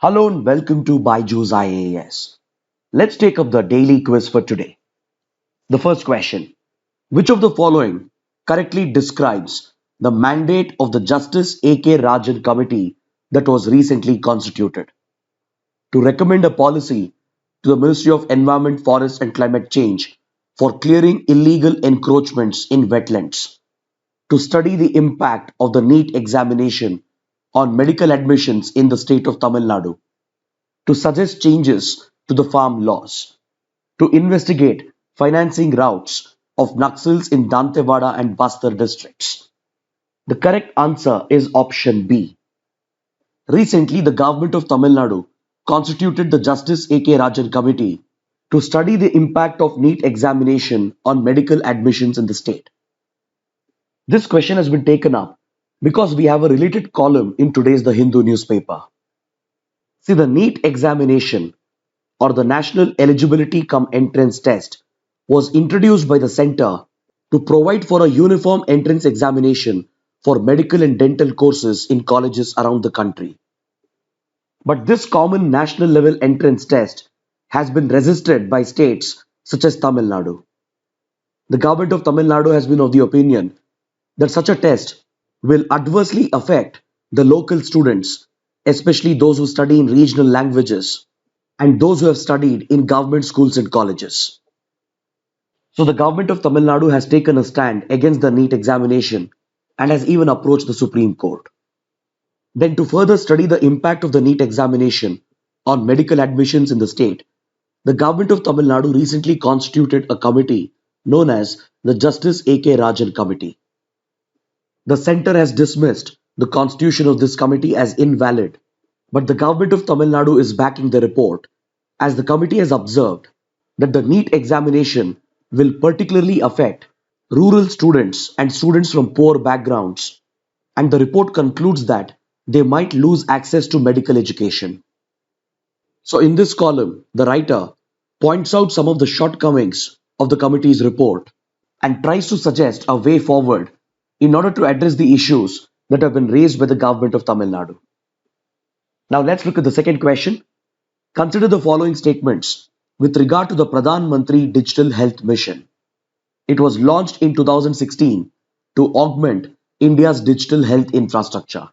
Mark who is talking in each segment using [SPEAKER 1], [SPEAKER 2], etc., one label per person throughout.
[SPEAKER 1] Hello and welcome to BYJU'S IAS. Let's take up the daily quiz for today. The first question: which of the following correctly describes the mandate of the Justice A.K. Rajan committee that was recently constituted? To recommend a policy to the Ministry of Environment, Forest and Climate Change for clearing illegal encroachments in wetlands. To study the impact of the NEET examination on medical admissions in the state of Tamil Nadu. To suggest changes to the farm laws. To investigate financing routes of Naxals in Dantewada and Bastar districts. The correct answer is option B. Recently, the government of Tamil Nadu constituted the Justice A.K. Rajan committee to study the impact of NEET examination on medical admissions in the state. This question has been taken up because we have a related column in today's The Hindu newspaper. See, the NEET examination or the National Eligibility Cum Entrance Test was introduced by the Centre to provide for a uniform entrance examination for medical and dental courses in colleges around the country. But this common national level entrance test has been resisted by states such as Tamil Nadu. The government of Tamil Nadu has been of the opinion that such a test will adversely affect the local students, especially those who study in regional languages and those who have studied in government schools and colleges. So the government of Tamil Nadu has taken a stand against the NEET examination and has even approached the Supreme Court. Then, to further study the impact of the NEET examination on medical admissions in the state, the government of Tamil Nadu recently constituted a committee known as the Justice A.K. Rajan Committee. The centre has dismissed the constitution of this committee as invalid, but the government of Tamil Nadu is backing the report as the committee has observed that the NEET examination will particularly affect rural students and students from poor backgrounds, and the report concludes that they might lose access to medical education. So in this column, the writer points out some of the shortcomings of the committee's report and tries to suggest a way forward in order to address the issues that have been raised by the government of Tamil Nadu. Now let's look at the second question. Consider the following statements with regard to the Pradhan Mantri Digital Health Mission. It was launched in 2016 to augment India's digital health infrastructure.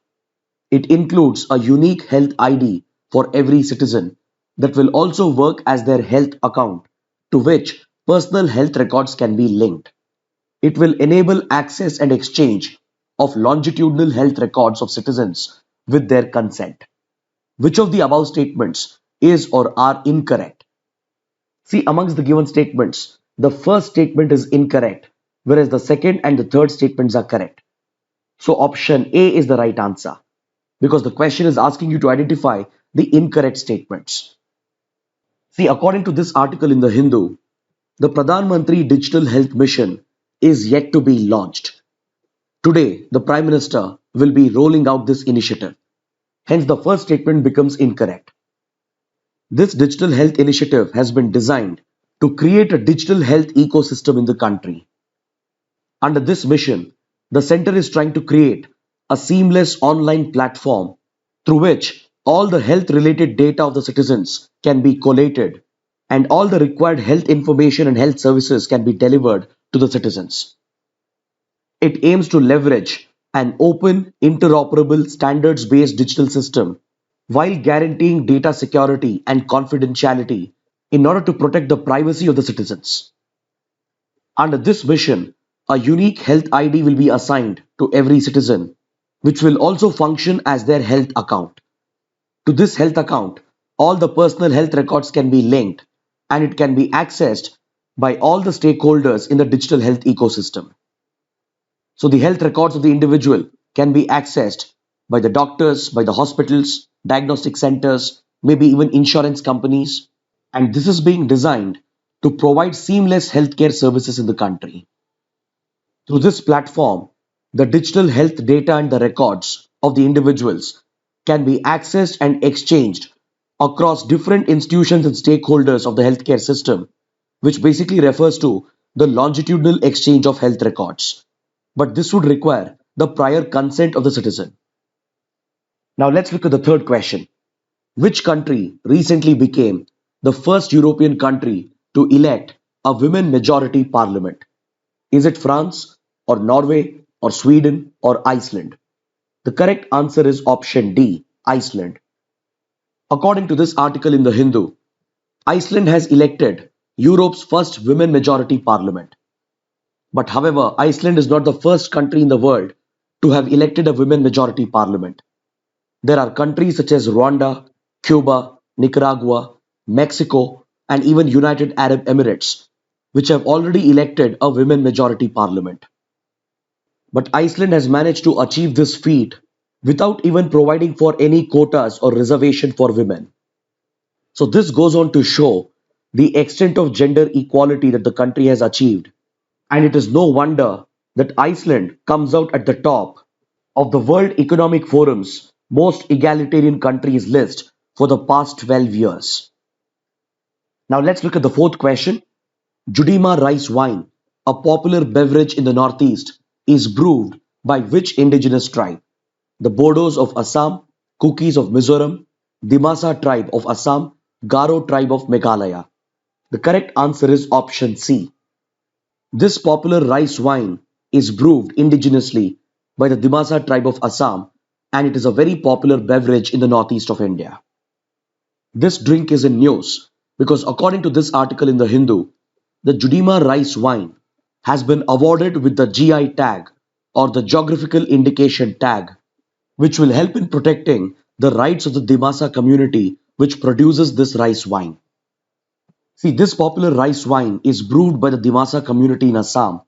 [SPEAKER 1] It includes a unique health ID for every citizen that will also work as their health account to which personal health records can be linked. It will enable access and exchange of longitudinal health records of citizens with their consent. Which of the above statements is or are incorrect? See, amongst the given statements, the first statement is incorrect, whereas the second and the third statements are correct. So option A is the right answer, because the question is asking you to identify the incorrect statements. See, according to this article in The Hindu, the Pradhan Mantri Digital Health Mission is yet to be launched. Today, the Prime Minister will be rolling out this initiative. Hence, the first statement becomes incorrect. This digital health initiative has been designed to create a digital health ecosystem in the country. Under this mission, the centre is trying to create a seamless online platform through which all the health-related data of the citizens can be collated and all the required health information and health services can be delivered to the citizens. It aims to leverage an open, interoperable, standards-based digital system while guaranteeing data security and confidentiality in order to protect the privacy of the citizens. Under this mission, a unique health ID will be assigned to every citizen, which will also function as their health account. To this health account, all the personal health records can be linked and it can be accessed by all the stakeholders in the digital health ecosystem. So the health records of the individual can be accessed by the doctors, by the hospitals, diagnostic centers, maybe even insurance companies. And this is being designed to provide seamless healthcare services in the country. Through this platform, the digital health data and the records of the individuals can be accessed and exchanged across different institutions and stakeholders of the healthcare system, which basically refers to the longitudinal exchange of health records. But this would require the prior consent of the citizen. Now let's look at the third question. Which country recently became the first European country to elect a women majority parliament? Is it France or Norway or Sweden or Iceland? The correct answer is option D, Iceland. According to this article in the Hindu, Iceland has elected Europe's first women majority parliament. But however, Iceland is not the first country in the world to have elected a women majority parliament. There are countries such as Rwanda, Cuba, Nicaragua, Mexico, and even United Arab Emirates, which have already elected a women majority parliament. But Iceland has managed to achieve this feat without even providing for any quotas or reservation for women. So this goes on to show the extent of gender equality that the country has achieved. And it is no wonder that Iceland comes out at the top of the World Economic Forum's most egalitarian countries list for the past 12 years. Now let's look at the fourth question. Judima Rice Wine, a popular beverage in the Northeast, is brewed by which indigenous tribe? The Bodos of Assam, Kukis of Mizoram, Dimasa tribe of Assam, Garo tribe of Meghalaya. The correct answer is option C. This popular rice wine is brewed indigenously by the Dimasa tribe of Assam, and it is a very popular beverage in the northeast of India. This drink is in news because according to this article in the Hindu, the Judima Rice Wine has been awarded with the GI tag or the geographical indication tag, which will help in protecting the rights of the Dimasa community which produces this rice wine. See, this popular rice wine is brewed by the Dimasa community in Assam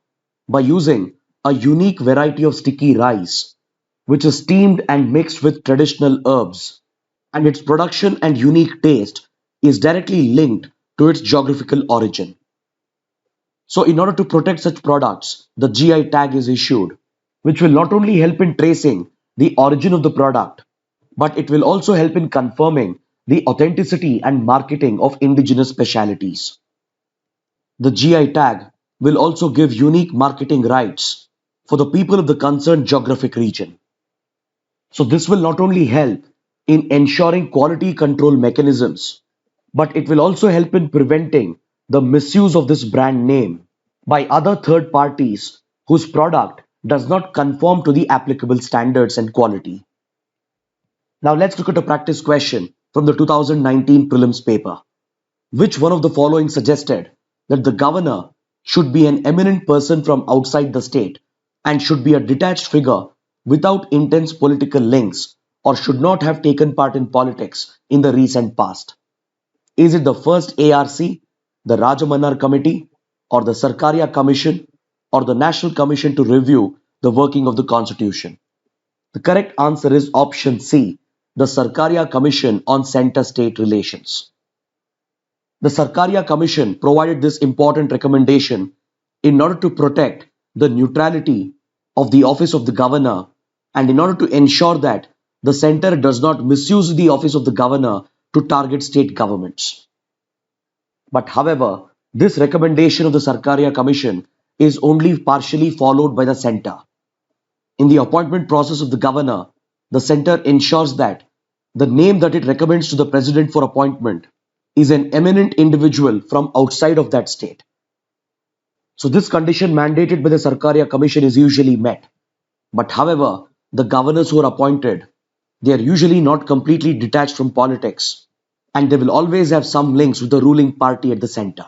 [SPEAKER 1] by using a unique variety of sticky rice, which is steamed and mixed with traditional herbs, and its production and unique taste is directly linked to its geographical origin. So in order to protect such products, the GI tag is issued, which will not only help in tracing the origin of the product, but it will also help in confirming the authenticity and marketing of indigenous specialities. The GI tag will also give unique marketing rights for the people of the concerned geographic region. So this will not only help in ensuring quality control mechanisms, but it will also help in preventing the misuse of this brand name by other third parties whose product does not conform to the applicable standards and quality. Now let's look at a practice question from the 2019 prelims paper. Which one of the following suggested that the governor should be an eminent person from outside the state and should be a detached figure without intense political links or should not have taken part in politics in the recent past? Is it the first ARC, the Rajamannar Committee, or the Sarkaria Commission, or the National Commission to review the working of the Constitution? The correct answer is option C, the Sarkaria Commission on Center-State Relations. The Sarkaria Commission provided this important recommendation in order to protect the neutrality of the office of the governor and in order to ensure that the center does not misuse the office of the governor to target state governments. But however, this recommendation of the Sarkaria Commission is only partially followed by the center. In the appointment process of the governor, the center ensures that the name that it recommends to the president for appointment is an eminent individual from outside of that state. So this condition mandated by the Sarkaria Commission is usually met. But however, the governors who are appointed, they are usually not completely detached from politics and they will always have some links with the ruling party at the center.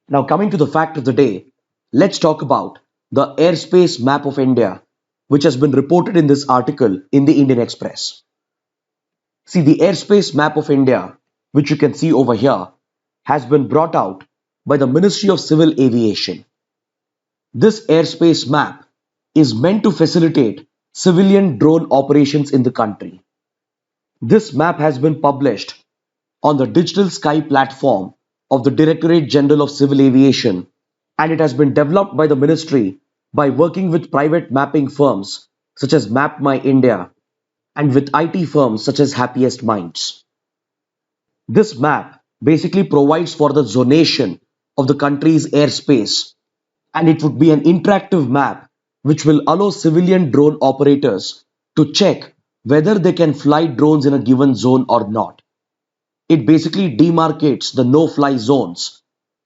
[SPEAKER 1] Now coming to the fact of the day, let's talk about the airspace map of India, which has been reported in this article in the Indian Express. See, the airspace map of India, which you can see over here, has been brought out by the Ministry of Civil Aviation. This airspace map is meant to facilitate civilian drone operations in the country. This map has been published on the Digital Sky platform of the Directorate General of Civil Aviation, and it has been developed by the ministry by working with private mapping firms such as Map My India and with IT firms such as Happiest Minds. This map basically provides for the zonation of the country's airspace, and it would be an interactive map which will allow civilian drone operators to check whether they can fly drones in a given zone or not. It basically demarcates the no-fly zones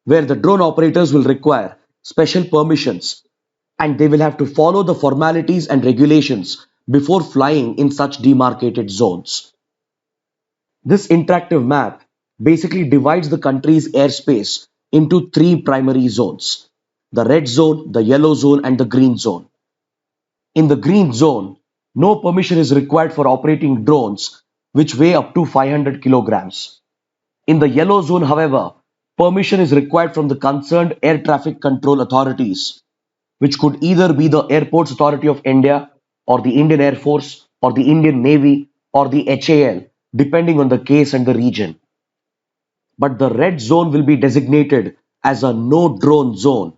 [SPEAKER 1] where the drone operators will require special permissions and they will have to follow the formalities and regulations before flying in such demarcated zones. This interactive map basically divides the country's airspace into three primary zones: the red zone, the yellow zone, and the green zone. In the green zone, no permission is required for operating drones which weigh up to 500 kilograms. In the yellow zone, however, permission is required from the concerned air traffic control authorities, which could either be the Airports Authority of India, or the Indian Air Force, or the Indian Navy, or the HAL, depending on the case and the region. But the red zone will be designated as a no drone zone,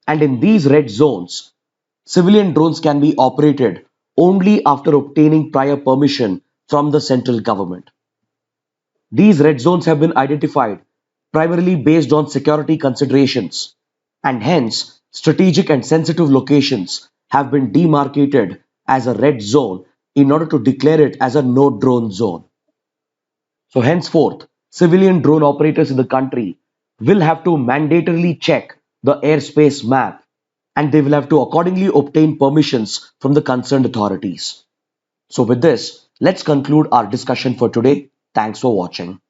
[SPEAKER 1] and in these red zones, civilian drones can be operated only after obtaining prior permission from the central government. These red zones have been identified primarily based on security considerations, and hence strategic and sensitive locations have been demarcated as a red zone in order to declare it as a no drone zone. So henceforth, civilian drone operators in the country will have to mandatorily check the airspace map, and they will have to accordingly obtain permissions from the concerned authorities. So with this, let's conclude our discussion for today. Thanks for watching.